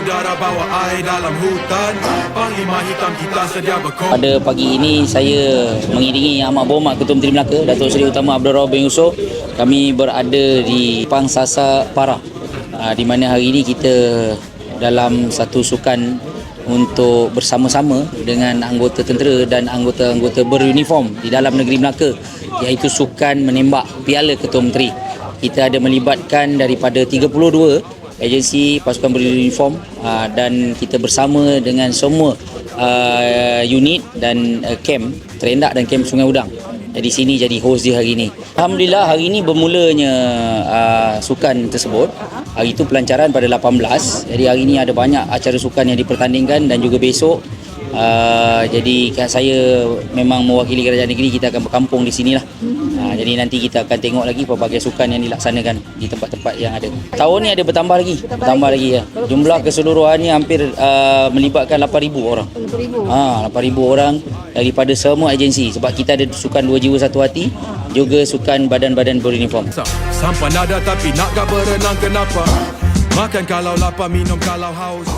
udara bawa air dalam hutan. Panglima hitam kita sedia berkompeten. Pada pagi ini saya mengiringi Amat Berhormat Ketua Menteri Melaka Datuk Seri Utama Abdul Rahman bin Yusof. Kami berada di Pang Sasa Parah, di mana hari ini kita dalam satu sukan untuk bersama-sama dengan anggota tentera dan anggota-anggota beruniform di dalam negeri Melaka, iaitu sukan menembak Piala Ketua Menteri. Kita ada melibatkan daripada 32 agensi pasukan beruniform dan kita bersama dengan semua unit dan camp terendak dan camp Sungai Udang. Di sini jadi host dia hari ini. Alhamdulillah hari ini bermulanya sukan tersebut. Hari itu pelancaran pada 18. Jadi hari ini ada banyak acara sukan yang dipertandingkan dan juga besok. Jadi saya memang mewakili kerajaan negeri, kita akan berkampung di sinilah. Jadi nanti kita akan tengok lagi pelbagai sukan yang dilaksanakan di tempat-tempat yang ada. Tahun ni ada bertambah lagi ya. Jumlah keseluruhannya hampir melibatkan 8,000 orang. 8,000 orang daripada semua agensi, sebab kita ada sukan Dua Jiwa Satu Hati, juga sukan badan-badan beruniform. Sampan ada tapi nak gak berenang kenapa? Makan kalau lapar, minum kalau haus.